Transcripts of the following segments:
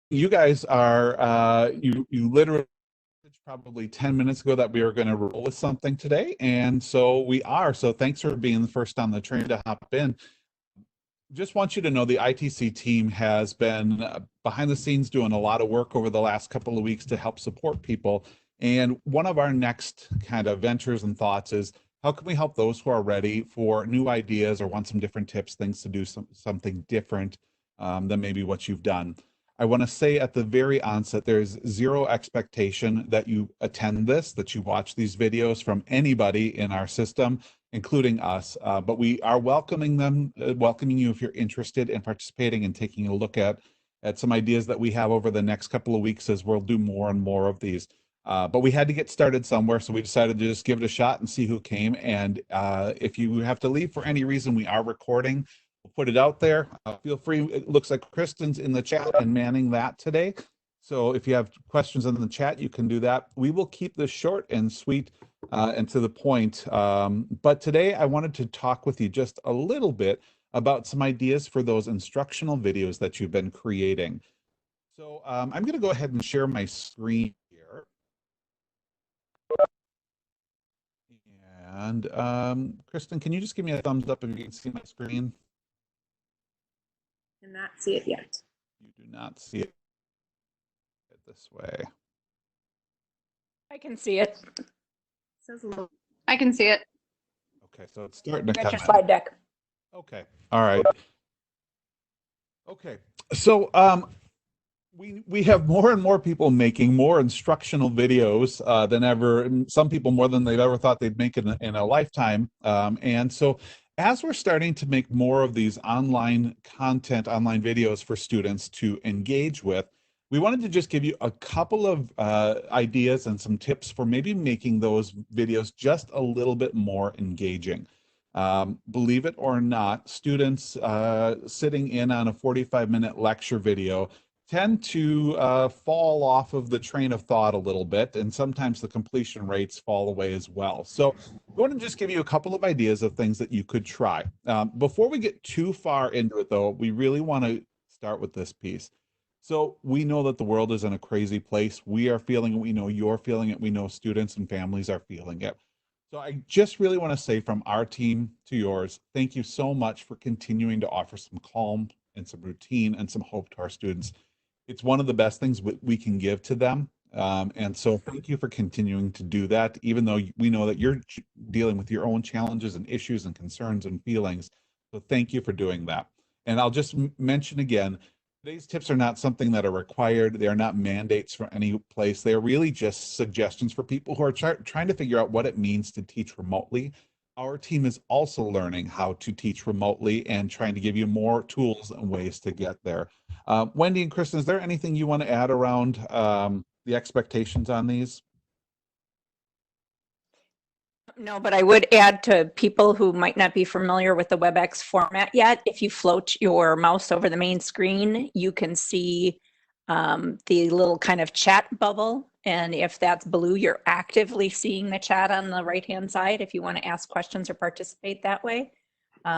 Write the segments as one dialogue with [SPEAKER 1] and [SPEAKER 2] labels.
[SPEAKER 1] you guys are you literally probably 10 minutes ago that we were going to roll with something today, and so we are. So thanks for being the first on the train to hop in. Just want you to know the ITC team has been behind the scenes doing a lot of work over the last couple of weeks to help support people. And one of our next kind of ventures and thoughts is how can we help those who are ready for new ideas or want some different tips, things to do something different than maybe what you've done. I want to say at the very onset, there's zero expectation that you attend this, that you watch these videos from anybody in our system, including us. But we are welcoming you if you're interested in participating and taking a look at some ideas that we have over the next couple of weeks as we'll do more and more of these. But we had to get started somewhere, so we decided to just give it a shot and see who came. And if you have to leave for any reason, we are recording. We'll put it out there. Feel free. It looks like Kristen's in the chat and manning that today. So if you have questions in the chat, you can do that. We will keep this short and sweet and to the point. But today I wanted to talk with you just a little bit about some ideas for those instructional videos that you've been creating. So I'm going to go ahead and share my screen here. And Kristen, can you just give me a thumbs up if you can see my screen?
[SPEAKER 2] Cannot see it yet.
[SPEAKER 1] You do not see it this way.
[SPEAKER 3] I can see it.
[SPEAKER 2] I can see it.
[SPEAKER 1] Okay, so it's starting to
[SPEAKER 3] Got
[SPEAKER 1] come
[SPEAKER 3] your
[SPEAKER 1] in.
[SPEAKER 3] slide deck.
[SPEAKER 1] Okay, all right. Okay, so we have more and more people making more instructional videos than ever, and some people more than they've ever thought they'd make in a lifetime. And so as we're starting to make more of these online videos for students to engage with, we wanted to just give you a couple of ideas and some tips for maybe making those videos just a little bit more engaging. Believe it or not, students sitting in on a 45-minute lecture video tend to fall off of the train of thought a little bit, and sometimes the completion rates fall away as well. So I want to just give you a couple of ideas of things that you could try. Before we get too far into it, though, we really want to start with this piece. So we know that the world is in a crazy place. We are feeling it. We know you're feeling it. We know students and families are feeling it. So I just really want to say from our team to yours, thank you so much for continuing to offer some calm and some routine and some hope to our students. It's one of the best things we can give to them. And so thank you for continuing to do that, even though we know that you're dealing with your own challenges and issues and concerns and feelings. So thank you for doing that. And I'll just mention again, today's tips are not something that are required. They are not mandates for any place. They are really just suggestions for people who are trying to figure out what it means to teach remotely. Our team is also learning how to teach remotely and trying to give you more tools and ways to get there. Wendy and Kristen, is there anything you want to add around the expectations on these?
[SPEAKER 3] No, but I would add to people who might not be familiar with the WebEx format yet, if you float your mouse over the main screen, you can see the little kind of chat bubble. And if that's blue, you're actively seeing the chat on the right-hand side if you want to ask questions or participate that way.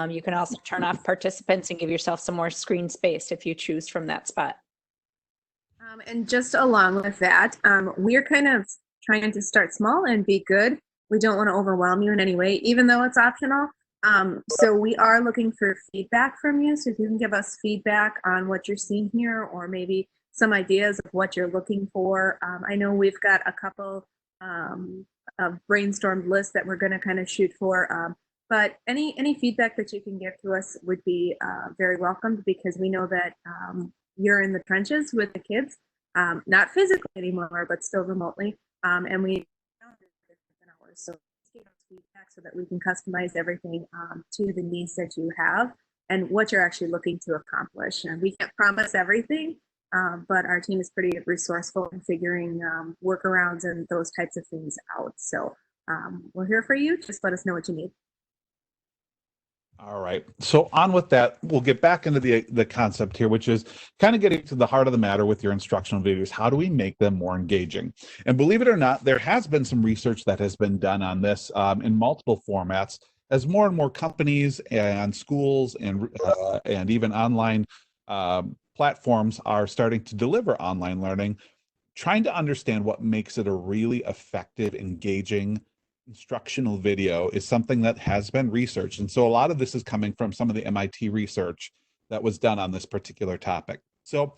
[SPEAKER 3] You can also turn off participants and give yourself some more screen space if you choose from that spot.
[SPEAKER 2] And just along with that, we're kind of trying to start small and be good. We don't want to overwhelm you in any way, even though it's optional. So we are looking for feedback from you. So if you can give us feedback on what you're seeing here, or maybe some ideas of what you're looking for. I know we've got a couple of brainstormed lists that we're going to kind of shoot for. But any feedback that you can give to us would be very welcomed, because we know that you're in the trenches with the kids, not physically anymore, but still remotely. And we so give us feedback so that we can customize everything to the needs that you have and what you're actually looking to accomplish. And we can't promise everything, but our team is pretty resourceful in figuring workarounds and those types of things out. So we're here for you. Just let us know what you need.
[SPEAKER 1] All right. So on with that, we'll get back into the concept here, which is kind of getting to the heart of the matter with your instructional videos. How do we make them more engaging? And believe it or not, there has been some research that has been done on this in multiple formats, as more and more companies and schools and even online platforms are starting to deliver online learning, trying to understand what makes it a really effective, engaging instructional video is something that has been researched. And so a lot of this is coming from some of the MIT research that was done on this particular topic. So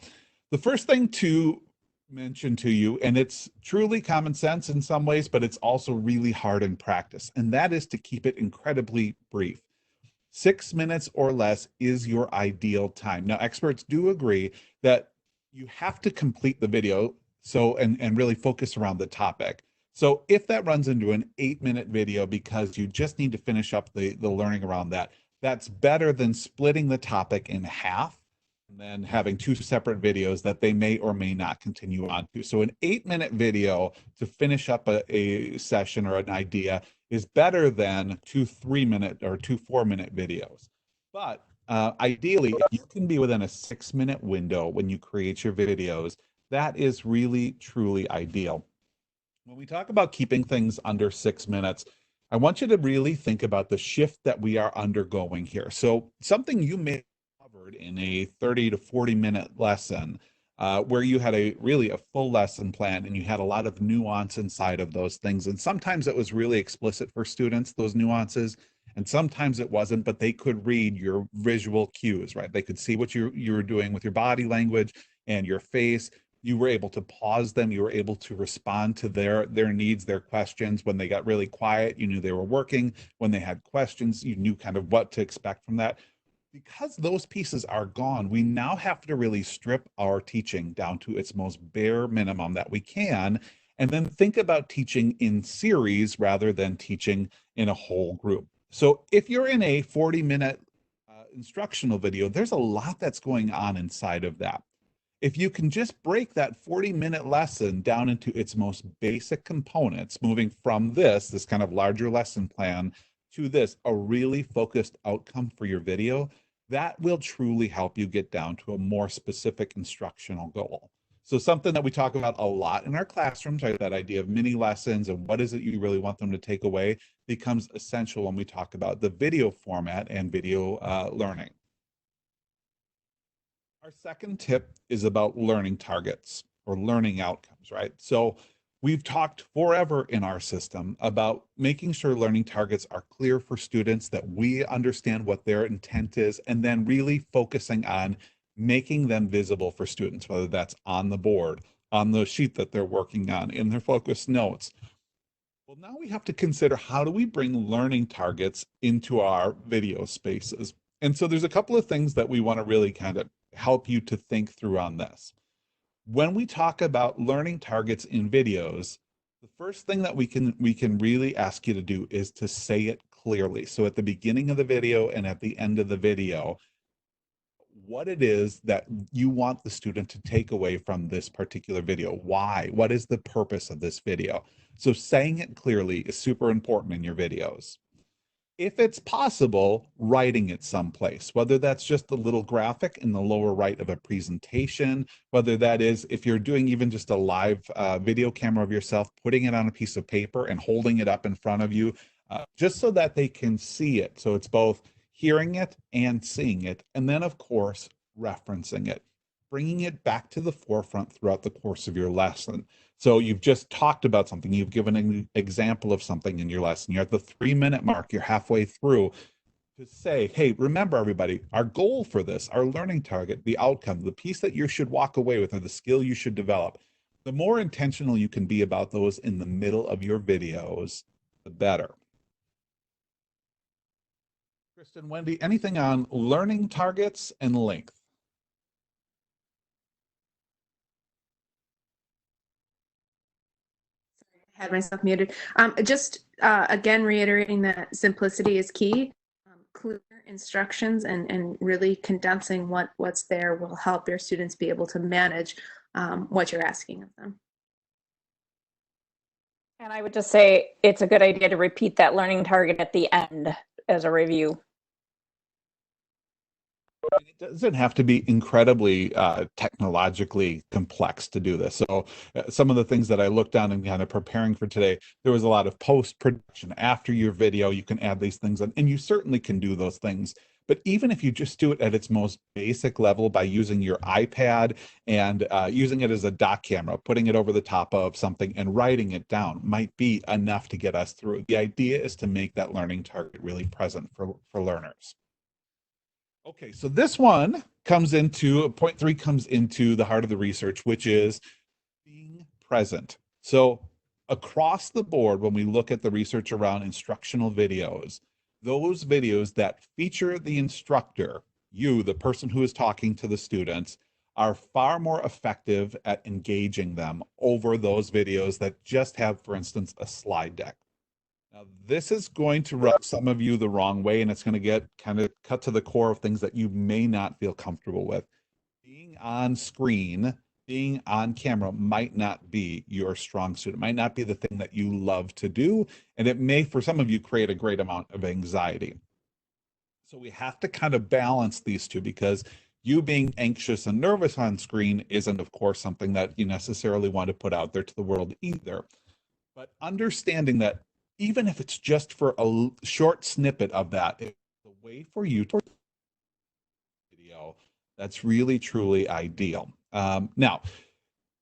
[SPEAKER 1] the first thing to mention to you, and it's truly common sense in some ways, but it's also really hard in practice, and that is to keep it incredibly brief. 6 minutes or less is your ideal time. Now, experts do agree that you have to complete the video and really focus around the topic. So if that runs into an 8-minute video because you just need to finish up the learning around that, that's better than splitting the topic in half and then having two separate videos that they may or may not continue on to. So an 8-minute video to finish up a session or an idea is better than 2 3-minute or 2 4-minute videos. But ideally, if you can be within a 6-minute window when you create your videos, that is really, truly ideal. When we talk about keeping things under 6 minutes, I want you to really think about the shift that we are undergoing here. So something you may have covered in a 30 to 40-minute lesson where you had a full lesson plan and you had a lot of nuance inside of those things. And sometimes it was really explicit for students, those nuances, and sometimes it wasn't, but they could read your visual cues, right? They could see what you were doing with your body language and your face. You were able to pause them. You were able to respond to their needs, their questions. When they got really quiet, you knew they were working. When they had questions, you knew kind of what to expect from that. Because those pieces are gone, we now have to really strip our teaching down to its most bare minimum that we can, and then think about teaching in series rather than teaching in a whole group. So if you're in a 40-minute instructional video, there's a lot that's going on inside of that. If you can just break that 40-minute lesson down into its most basic components, moving from this kind of larger lesson plan to this, a really focused outcome for your video, that will truly help you get down to a more specific instructional goal. So something that we talk about a lot in our classrooms, right, that idea of mini lessons and what is it you really want them to take away, becomes essential when we talk about the video format and video learning. Our second tip is about learning targets or learning outcomes, right? So we've talked forever in our system about making sure learning targets are clear for students, that we understand what their intent is, and then really focusing on making them visible for students, whether that's on the board, on the sheet that they're working on, in their focus notes. Well, now we have to consider, how do we bring learning targets into our video spaces? And so there's a couple of things that we want to really kind of help you to think through on this. When we talk about learning targets in videos, the first thing that we can really ask you to do is to say it clearly. So at the beginning of the video and at the end of the video, what it is that you want the student to take away from this particular video. Why? What is the purpose of this video? So saying it clearly is super important in your videos. If it's possible, writing it someplace, whether that's just a little graphic in the lower right of a presentation, whether that is, if you're doing even just a live video camera of yourself, putting it on a piece of paper and holding it up in front of you, just so that they can see it. So it's both hearing it and seeing it. And then, of course, referencing it, bringing it back to the forefront throughout the course of your lesson. So you've just talked about something, you've given an example of something in your lesson, you're at the 3-minute mark, you're halfway through, to say, hey, remember everybody, our goal for this, our learning target, the outcome, the piece that you should walk away with, or the skill you should develop. The more intentional you can be about those in the middle of your videos, the better. Kristen, Wendy, anything on learning targets and length?
[SPEAKER 2] Had myself muted. Again, reiterating that simplicity is key. Clear instructions and really condensing what's there will help your students be able to manage what you're asking of them.
[SPEAKER 3] And I would just say it's a good idea to repeat that learning target at the end as a review.
[SPEAKER 1] It doesn't have to be incredibly technologically complex to do this. So some of the things that I looked down and kind of preparing for today, there was a lot of post-production after your video. You can add these things in, and you certainly can do those things. But even if you just do it at its most basic level by using your iPad and using it as a dock camera, putting it over the top of something and writing it down might be enough to get us through. The idea is to make that learning target really present for learners. Okay, so this one comes into, point 3 comes into the heart of the research, which is being present. So across the board, when we look at the research around instructional videos, those videos that feature the instructor, you, the person who is talking to the students, are far more effective at engaging them over those videos that just have, for instance, a slide deck. Now, this is going to rub some of you the wrong way, and it's going to get kind of cut to the core of things that you may not feel comfortable with. Being on screen, being on camera might not be your strong suit. It might not be the thing that you love to do, and it may, for some of you, create a great amount of anxiety. So we have to kind of balance these two, because you being anxious and nervous on screen isn't, of course, something that you necessarily want to put out there to the world either. But understanding that even if it's just for a short snippet of that, it's a way for you to video that's really truly ideal. Now,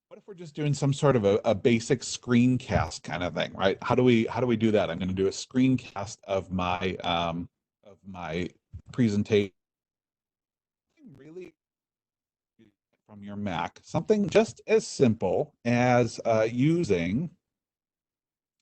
[SPEAKER 1] what if we're just doing some sort of a basic screencast kind of thing, right? How do we do that? I'm going to do a screencast of my presentation. Really, from your Mac, something just as simple as using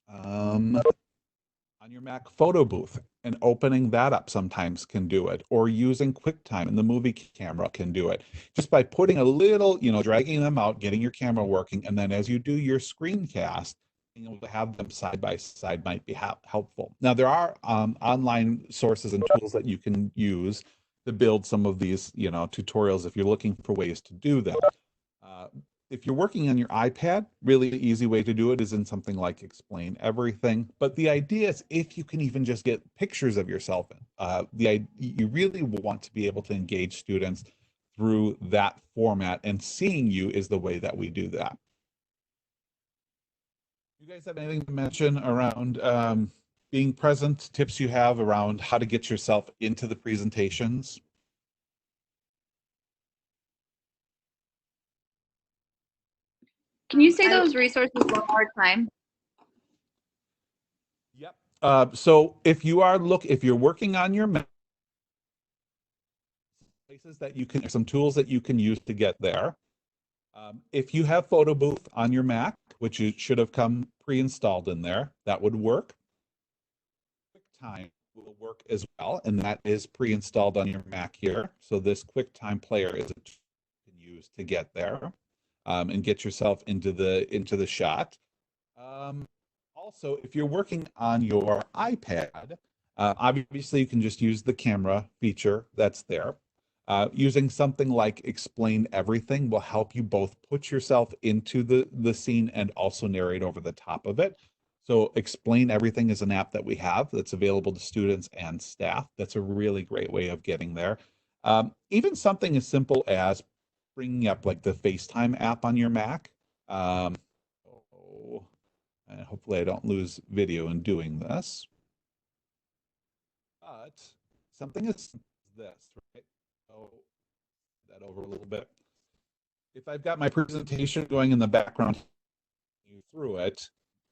[SPEAKER 1] on your Mac photo booth, and opening that up sometimes can do it, or using QuickTime in the movie camera can do it. Just by putting a little, dragging them out, getting your camera working, and then as you do your screencast, being able to have them side by side might be helpful. Now, there are online sources and tools that you can use to build some of these, tutorials if you're looking for ways to do that. If you're working on your iPad, really the easy way to do it is in something like Explain Everything. But the idea is, if you can even just get pictures of yourself, you really want to be able to engage students through that format, and seeing you is the way that we do that. You guys have anything to mention around being present, tips you have around how to get yourself into the presentations?
[SPEAKER 4] Can you say those resources one more time?
[SPEAKER 1] Yep. So if you're working on your Mac, places that you can, some tools that you can use to get there. If you have Photo Booth on your Mac, which should have come pre-installed in there, that would work. QuickTime will work as well, and that is pre-installed on your Mac here. So this QuickTime player is a tool you can use to get there. And get yourself into the shot. Also, if you're working on your iPad, obviously you can just use the camera feature that's there. Using something like Explain Everything will help you both put yourself into the scene and also narrate over the top of it. So Explain Everything is an app that we have that's available to students and staff. That's a really great way of getting there. Even something as simple as bringing up like the FaceTime app on your Mac. And hopefully I don't lose video in doing this. But something is this, right? So that over a little bit. If I've got my presentation going in the background through it,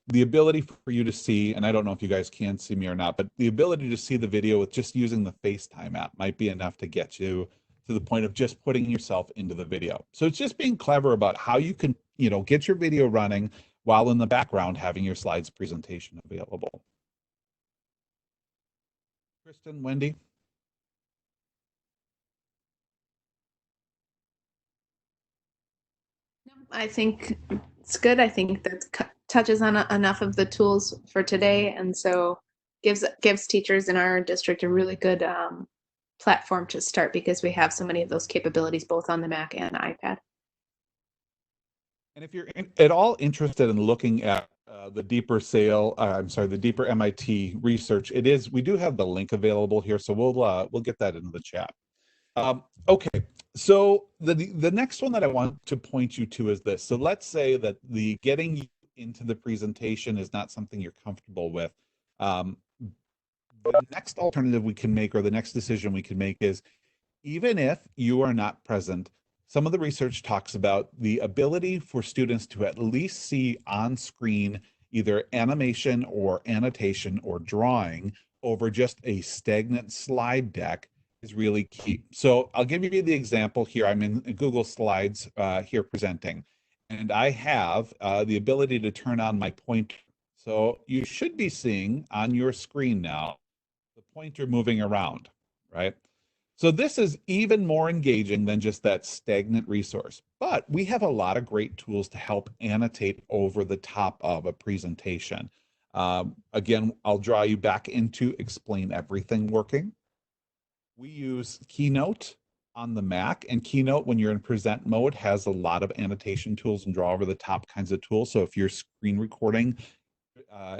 [SPEAKER 1] the ability for you to see, and I don't know if you guys can see me or not, but the ability to see the video with just using the FaceTime app might be enough to get you to the point of just putting yourself into the video. So it's just being clever about how you can, get your video running while in the background having your slides presentation available. Kristen, Wendy?
[SPEAKER 2] I think it's good. I think that touches on enough of the tools for today, and so gives teachers in our district a really good platform to start, because we have so many of those capabilities both on the Mac and iPad.
[SPEAKER 1] And if you're at all interested in looking at the deeper the deeper MIT research, we do have the link available here, so we'll get that into the chat. Okay, so the next one that I want to point you to is this. So let's say that the getting you into the presentation is not something you're comfortable with. The next alternative we can make, or the next decision we can make, is even if you are not present, some of the research talks about the ability for students to at least see on screen either animation or annotation or drawing over just a stagnant slide deck is really key. So I'll give you the example here. I'm in Google Slides here presenting, and I have the ability to turn on my pointer. So you should be seeing on your screen now the pointer moving around, right? So this is even more engaging than just that stagnant resource. But we have a lot of great tools to help annotate over the top of a presentation. Again, I'll draw you back into Explain Everything working. We use Keynote on the Mac, and Keynote, when you're in present mode, has a lot of annotation tools and draw over the top kinds of tools. So if you're screen recording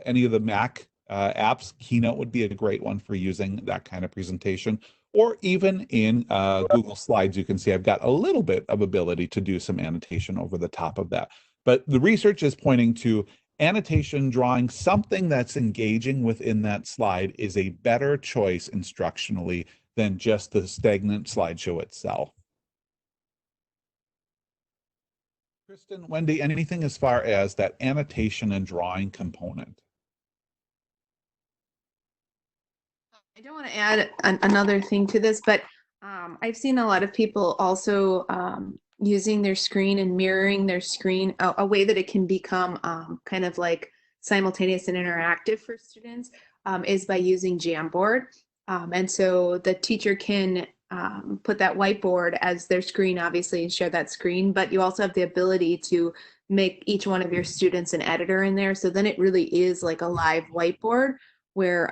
[SPEAKER 1] any of the Mac apps, Keynote would be a great one for using that kind of presentation. Or even in Google Slides, you can see I've got a little bit of ability to do some annotation over the top of that. But the research is pointing to annotation, drawing, something that's engaging within that slide is a better choice instructionally than just the stagnant slideshow itself. Kristen, Wendy, anything as far as that annotation and drawing component?
[SPEAKER 2] I don't want to add another thing to this, but I've seen a lot of people also using their screen and mirroring their screen, a way that it can become kind of like simultaneous and interactive for students is by using Jamboard. And so the teacher can put that whiteboard as their screen, obviously, and share that screen, but you also have the ability to make each one of your students an editor in there. So then it really is like a live whiteboard where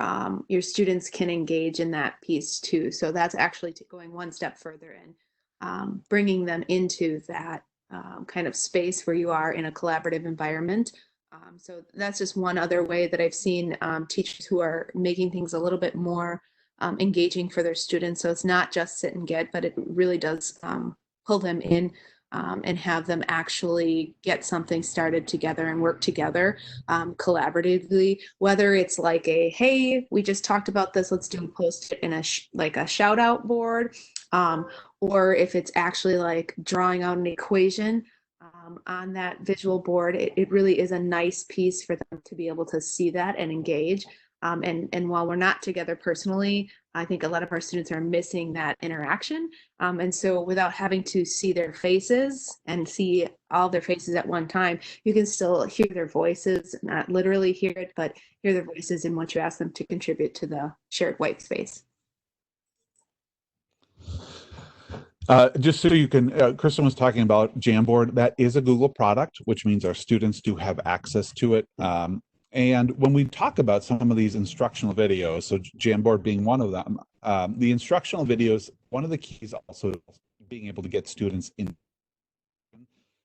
[SPEAKER 2] your students can engage in that piece too. So that's actually going one step further and bringing them into that kind of space where you are in a collaborative environment. So that's just one other way that I've seen teachers who are making things a little bit more engaging for their students. So it's not just sit and get, but it really does pull them in and have them actually get something started together and work together collaboratively, whether it's like a, hey, we just talked about this, let's do a post in a like a shout out board, or if it's actually like drawing out an equation on that visual board. It really is a nice piece for them to be able to see that and engage. And while we're not together personally, I think a lot of our students are missing that interaction. And so without having to see their faces and see all their faces at one time, you can still hear their voices, not literally hear it, but hear their voices in what you ask them to contribute to the shared white space.
[SPEAKER 1] Just so you can, Kristen was talking about Jamboard. That is a Google product, which means our students do have access to it. And when we talk about some of these instructional videos, so Jamboard being one of them, the instructional videos, one of the keys also being able to get students in.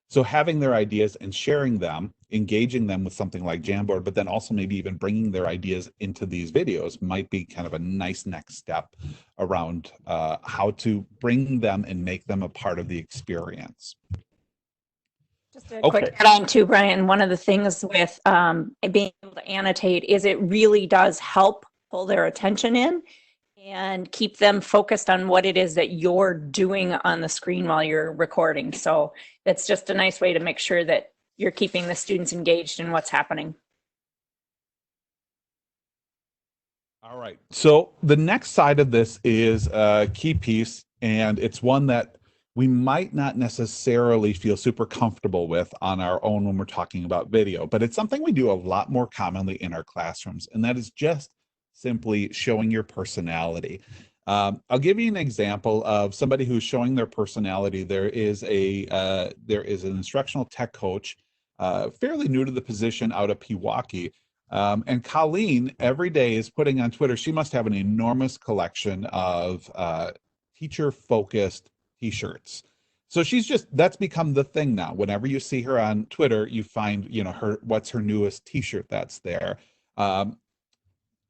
[SPEAKER 1] So having their ideas and sharing them, engaging them with something like Jamboard, but then also maybe even bringing their ideas into these videos might be kind of a nice next step around how to bring them and make them a part of the experience.
[SPEAKER 3] Just a quick add on too, Brian. One of the things with being able to annotate is it really does help pull their attention in and keep them focused on what it is that you're doing on the screen while you're recording. So that's just a nice way to make sure that you're keeping the students engaged in what's happening.
[SPEAKER 1] All right. So the next side of this is a key piece, and it's one that we might not necessarily feel super comfortable with on our own when we're talking about video, but it's something we do a lot more commonly in our classrooms, and that is just simply showing your personality. I'll give you an example of somebody who's showing their personality. There is an instructional tech coach, fairly new to the position out of Pewaukee. And Colleen every day is putting on Twitter. She must have an enormous collection of teacher-focused t-shirts. So that's become the thing now. Whenever you see her on Twitter, you find, what's her newest t-shirt that's there.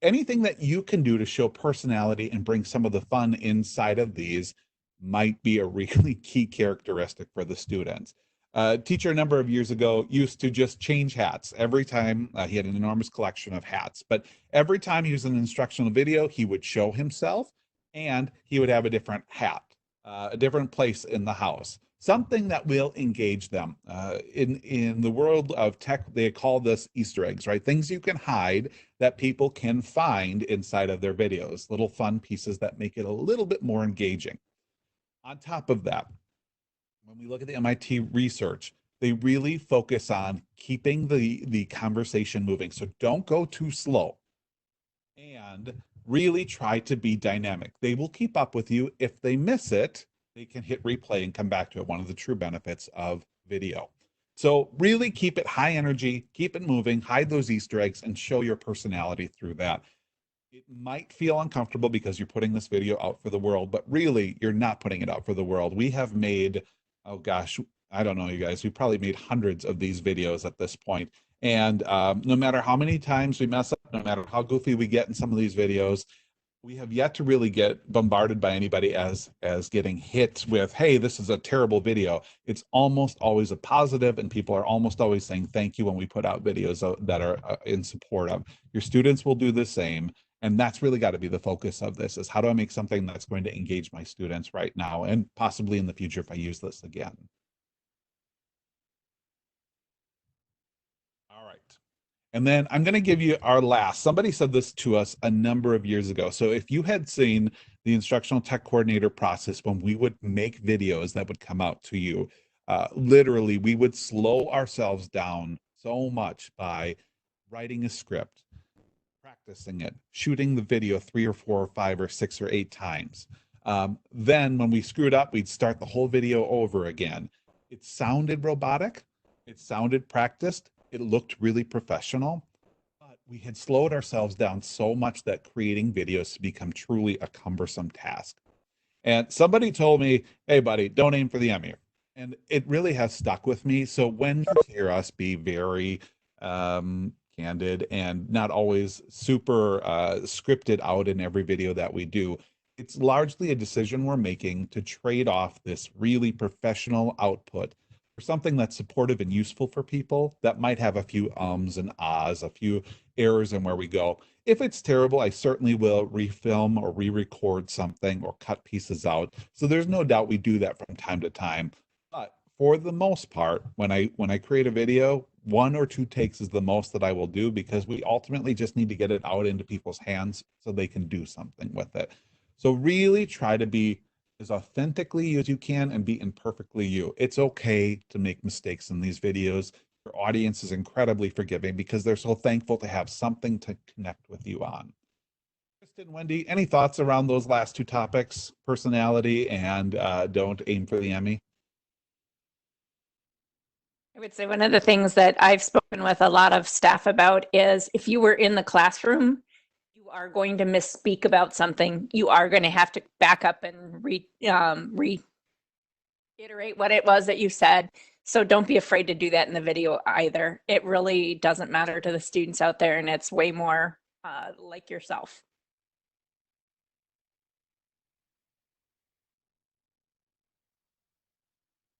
[SPEAKER 1] Anything that you can do to show personality and bring some of the fun inside of these might be a really key characteristic for the students. A teacher a number of years ago used to just change hats every time. He had an enormous collection of hats, but every time he was in an instructional video, he would show himself and he would have a different hat, a different place in the house, something that will engage them. In the world of tech, they call this Easter eggs, right? Things you can hide that people can find inside of their videos, little fun pieces that make it a little bit more engaging. On top of that, when we look at the MIT research, they really focus on keeping the conversation moving. So don't go too slow and really try to be dynamic. They will keep up with you. If they miss it, they can hit replay and come back to it. One of the true benefits of video. So really keep it high energy, keep it moving, hide those Easter eggs, and show your personality through that. It might feel uncomfortable because you're putting this video out for the world, but really you're not putting it out for the world. We have made, oh gosh, I don't know, you guys, we've probably made hundreds of these videos at this point. And no matter how many times we mess up, no matter how goofy we get in some of these videos, we have yet to really get bombarded by anybody as getting hit with, hey, this is a terrible video. It's almost always a positive, and people are almost always saying thank you when we put out videos that are in support of. Your students will do the same. And that's really got to be the focus of this, is how do I make something that's going to engage my students right now and possibly in the future if I use this again. All right. And then I'm going to give you our last. Somebody said this to us a number of years ago. So if you had seen the instructional tech coordinator process when we would make videos that would come out to you, literally we would slow ourselves down so much by writing a script, practicing it, shooting the video 3 or 4 or 5 or 6 or 8 times. Then when we screwed up, we'd start the whole video over again. It sounded robotic. It sounded practiced. It looked really professional. But we had slowed ourselves down so much that creating videos had become truly a cumbersome task. And somebody told me, hey, buddy, don't aim for the Emmy. And it really has stuck with me. So when you hear us be very candid and not always super scripted out in every video that we do, it's largely a decision we're making to trade off this really professional output for something that's supportive and useful for people that might have a few ums and ahs, a few errors in where we go. If it's terrible, I certainly will refilm or re-record something or cut pieces out. So there's no doubt we do that from time to time. But for the most part, when I create a video, 1 or 2 takes is the most that I will do, because we ultimately just need to get it out into people's hands so they can do something with it. So really try to be as authentically as you can and be imperfectly you. It's okay to make mistakes in these videos. Your audience is incredibly forgiving because they're so thankful to have something to connect with you on. Kristen, Wendy, any thoughts around those last 2 topics, personality and don't aim for the Emmy?
[SPEAKER 3] I would say one of the things that I've spoken with a lot of staff about is if you were in the classroom, you are going to misspeak about something. You are going to have to back up and reiterate what it was that you said. So don't be afraid to do that in the video either. It really doesn't matter to the students out there, and it's way more like yourself.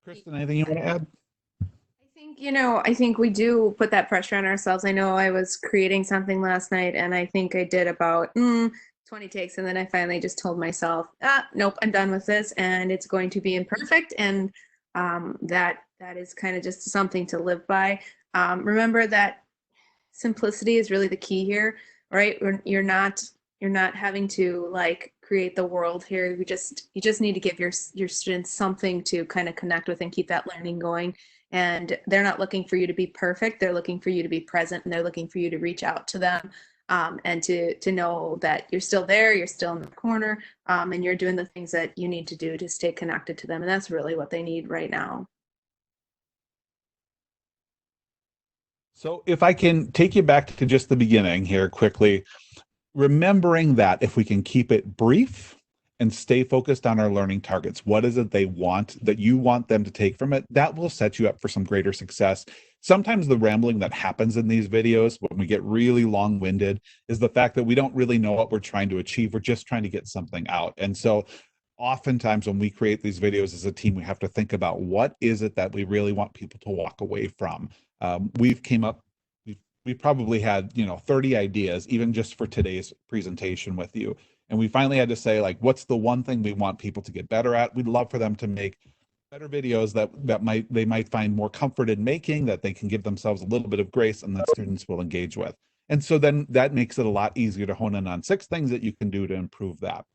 [SPEAKER 1] Kristen, anything you want to add?
[SPEAKER 2] I think we do put that pressure on ourselves. I know I was creating something last night, and I think I did about 20 takes, and then I finally just told myself, nope, I'm done with this, and it's going to be imperfect, and that is kind of just something to live by. Remember that simplicity is really the key here, right? You're not having to like create the world here. You just need to give your students something to kind of connect with and keep that learning going. And they're not looking for you to be perfect. They're looking for you to be present, and they're looking for you to reach out to them and to know that you're still there, you're still in the corner, and you're doing the things that you need to do to stay connected to them. And that's really what they need right now.
[SPEAKER 1] So if I can take you back to just the beginning here quickly, remembering that if we can keep it brief and stay focused on our learning targets, what is it they want, that you want them to take from it, that will set you up for some greater success. Sometimes the rambling that happens in these videos when we get really long-winded is the fact that we don't really know what we're trying to achieve. We're just trying to get something out. And so oftentimes when we create these videos as a team, we have to think about what is it that we really want people to walk away from. We probably had, 30 ideas, even just for today's presentation with you. And we finally had to say, like, what's the one thing we want people to get better at? We'd love for them to make better videos that they might find more comfort in making, that they can give themselves a little bit of grace and that students will engage with. And so then that makes it a lot easier to hone in on 6 things that you can do to improve that.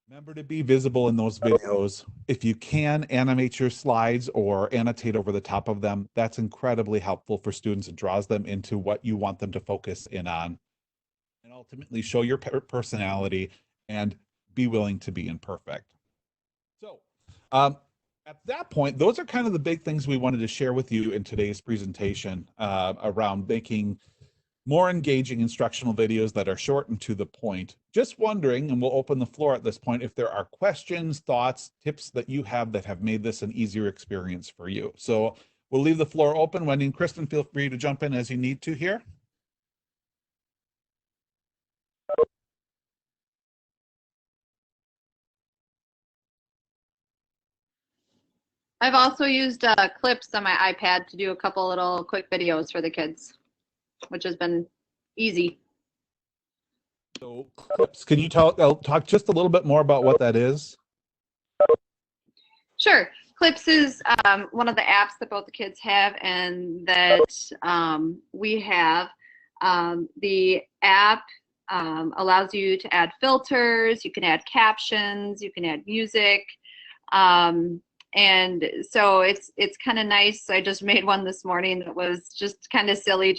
[SPEAKER 1] Remember to be visible in those videos. If you can animate your slides or annotate over the top of them, that's incredibly helpful for students. It draws them into what you want them to focus in on, and ultimately show your personality and be willing to be imperfect. So at that point, those are kind of the big things we wanted to share with you in today's presentation around making more engaging instructional videos that are short and to the point. Just wondering, and we'll open the floor at this point, if there are questions, thoughts, tips that you have that have made this an easier experience for you. So we'll leave the floor open. Wendy and Kristen, feel free to jump in as you need to here.
[SPEAKER 4] I've also used clips on my iPad to do a couple little quick videos for the kids, which has been easy.
[SPEAKER 1] So clips, can you talk just a little bit more about what that is?
[SPEAKER 4] Sure. Clips is one of the apps that both the kids have and that we have. The app allows you to add filters, you can add captions, you can add music. And so it's kind of nice. I just made one this morning that was just kind of silly.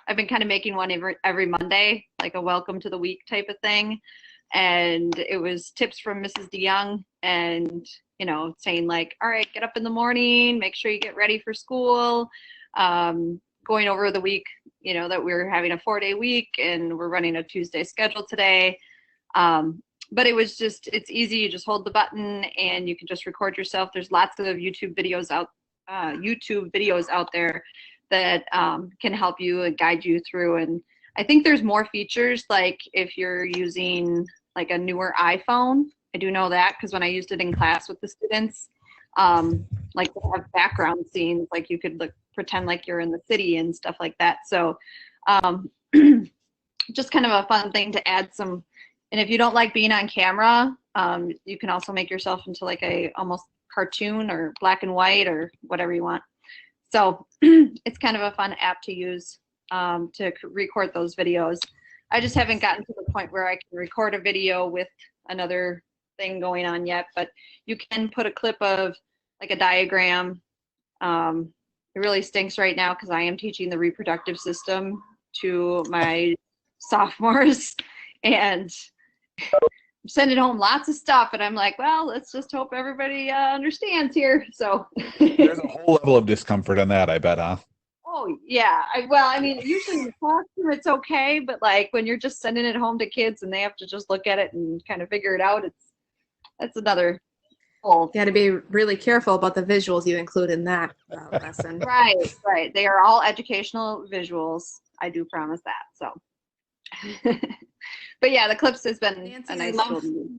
[SPEAKER 4] I've been kind of making one every Monday, like a welcome to the week type of thing. And it was tips from Mrs. DeYoung, and saying like, all right, get up in the morning, make sure you get ready for school. Going over the week, that we're having a 4-day week and we're running a Tuesday schedule today. But it's easy. You just hold the button and you can just record yourself. There's lots of YouTube videos out there that can help you and guide you through. And I think there's more features, like if you're using like a newer iPhone. I do know that because when I used it in class with the students, like they have background scenes, like you could pretend like you're in the city and stuff like that. So just kind of a fun thing to add some. And if you don't like being on camera, you can also make yourself into like a almost cartoon or black and white or whatever you want. So it's kind of a fun app to use to record those videos. I just haven't gotten to the point where I can record a video with another thing going on yet, but you can put a clip of like a diagram. It really stinks right now because I am teaching the reproductive system to my sophomores, and I'm sending home lots of stuff, and I'm like, well, let's just hope everybody understands here. So
[SPEAKER 1] there's a whole level of discomfort in that, I bet, huh?
[SPEAKER 4] Oh yeah. I mean, usually in the classroom it's okay, but like when you're just sending it home to kids and they have to just look at it and kind of figure it out, that's another whole.
[SPEAKER 2] You got to be really careful about the visuals you include in that lesson.
[SPEAKER 4] Right. They are all educational visuals. I do promise that. So, but yeah, the clips has been
[SPEAKER 2] Nancy,
[SPEAKER 4] a nice tool to use.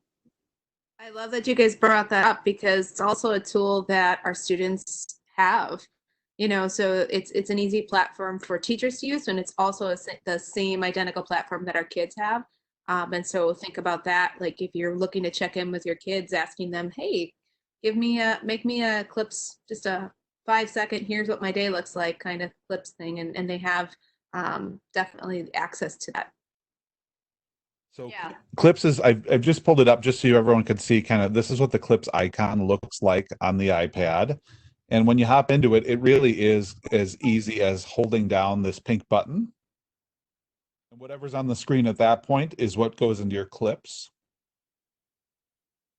[SPEAKER 2] I love that you guys brought that up because it's also a tool that our students have. So it's an easy platform for teachers to use, and it's also the same identical platform that our kids have. And so think about that. Like if you're looking to check in with your kids, asking them, hey, make me a clips, just a 5-second, here's what my day looks like kind of clips thing. And they have definitely access to that.
[SPEAKER 1] So
[SPEAKER 4] Yeah.
[SPEAKER 1] clips is, I've just pulled it up just so everyone could see kind of, this is what the clips icon looks like on the iPad. And when you hop into it, it really is as easy as holding down this pink button. And whatever's on the screen at that point is what goes into your clips.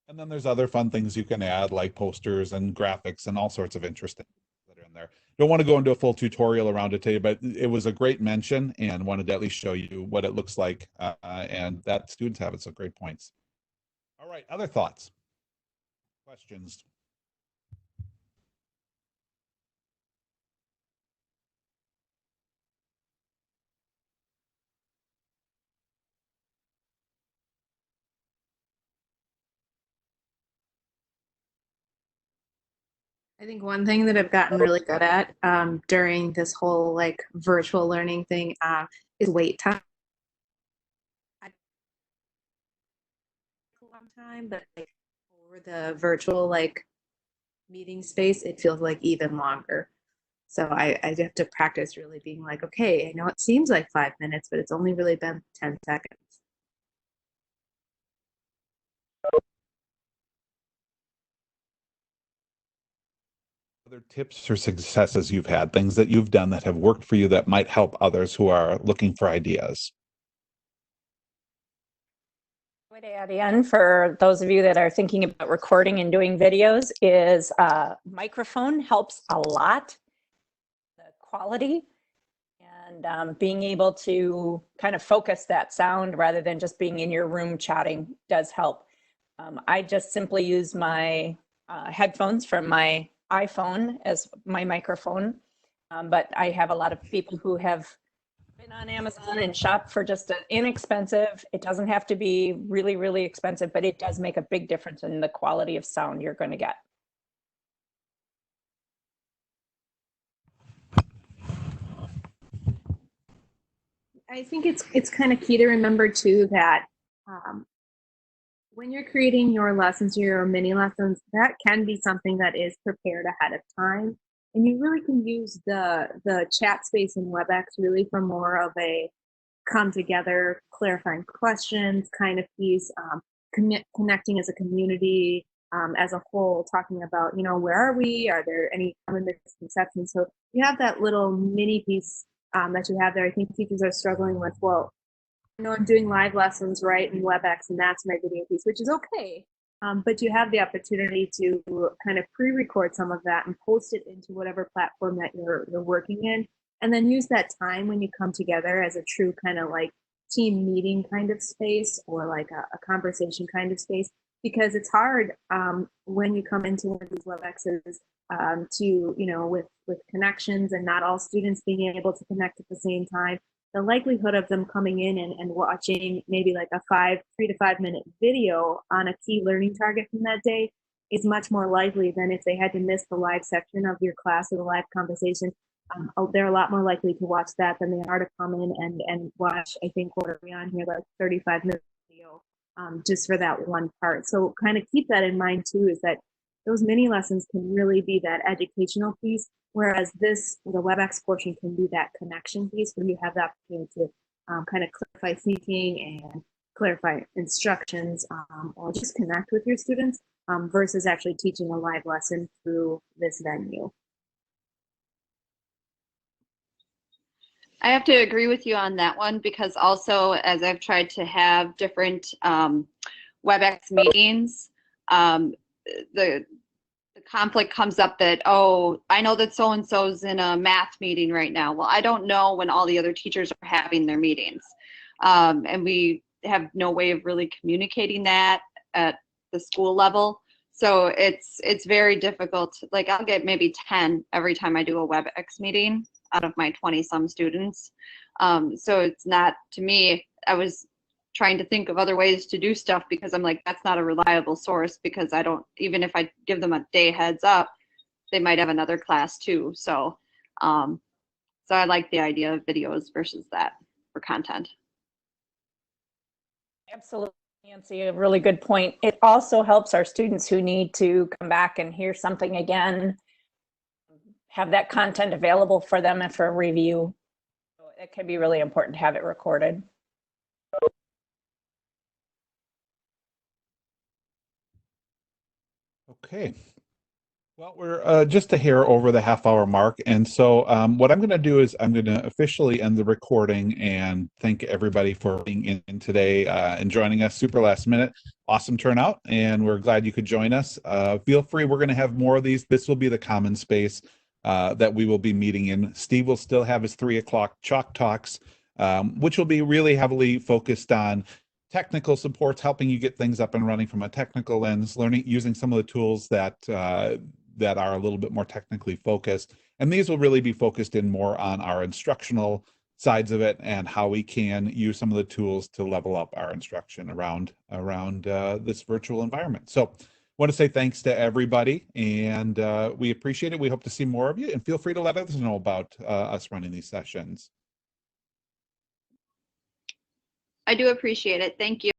[SPEAKER 1] And then there's other fun things you can add, like posters and graphics and all sorts of interesting things that are in there. Don't want to go into a full tutorial around it today, but it was a great mention and wanted to at least show you what it looks like and that students have it. So great points. All right, other thoughts, questions?
[SPEAKER 2] I think one thing that I've gotten really good at during this whole like virtual learning thing is wait time. I take a long time, but like, over the virtual like meeting space, it feels like even longer. So I have to practice really being like, okay, I know it seems like 5 minutes, but it's only really been 10 seconds.
[SPEAKER 1] Other tips or successes you've had, things that you've done that have worked for you that might help others who are looking for ideas?
[SPEAKER 3] I would add in for those of you that are thinking about recording and doing videos is microphone helps a lot, the quality, and being able to kind of focus that sound rather than just being in your room chatting does help. I just simply use my headphones from my iPhone as my microphone, but I have a lot of people who have been on Amazon and shop for just an inexpensive. It doesn't have to be really, really expensive, but it does make a big difference in the quality of sound you're going to get.
[SPEAKER 2] I think it's kind of key to remember too that when you're creating your lessons, your mini lessons, that can be something that is prepared ahead of time. And you really can use the chat space in WebEx really for more of a come together, clarifying questions kind of piece, connecting as a community as a whole, talking about, you know, where are we? Are there any common misconceptions? So you have that little mini piece that you have there. I think teachers are struggling with, well, I know I'm doing live lessons, right, in WebEx, and that's my video piece, which is okay. But you have the opportunity to kind of pre-record some of that and post it into whatever platform that you're working in, and then use that time when you come together as a true kind of like team meeting kind of space or like a conversation kind of space, because it's hard when you come into one of these WebExes to, you know, with connections and not all students being able to connect at the same time. The likelihood of them coming in and watching maybe like a 3 to 5 minute video on a key learning target from that day is much more likely than if they had to miss the live section of your class or the live conversation. They're a lot more likely to watch that than they are to come in and watch, I think, what are we on here, like 35-minute video just for that one part. So kind of keep that in mind too, is that those mini lessons can really be that educational piece, whereas the WebEx portion can be that connection piece where you have the opportunity to kind of clarify thinking and clarify instructions or just connect with your students versus actually teaching a live lesson through this venue.
[SPEAKER 4] I have to agree with you on that one, because also as I've tried to have different WebEx meetings, the conflict comes up that, oh, I know that so-and-so's in a math meeting right now. Well, I don't know when all the other teachers are having their meetings. And we have no way of really communicating that at the school level. So it's very difficult. Like I'll get maybe 10 every time I do a WebEx meeting out of my 20-some students. So it's not, to me, I was trying to think of other ways to do stuff, because I'm like, that's not a reliable source, because I don't, even if I give them a day heads up, they might have another class too. So so I like the idea of videos versus that for content.
[SPEAKER 3] Absolutely, Nancy, a really good point. It also helps our students who need to come back and hear something again, have that content available for them for review. So it can be really important to have it recorded.
[SPEAKER 1] Okay. Well, we're just a hair over the half-hour mark, and so what I'm going to do is I'm going to officially end the recording and thank everybody for being in today and joining us. Super last minute, awesome turnout, and we're glad you could join us. Feel free, we're going to have more of these. This will be the common space that we will be meeting in. Steve will still have his 3 o'clock chalk talks, which will be really heavily focused on technical supports, helping you get things up and running from a technical lens, learning using some of the tools that that are a little bit more technically focused. And these will really be focused in more on our instructional sides of it and how we can use some of the tools to level up our instruction around this virtual environment. So want to say thanks to everybody, and we appreciate it. We hope to see more of you, and feel free to let others know about us running these sessions.
[SPEAKER 4] I do appreciate it. Thank you.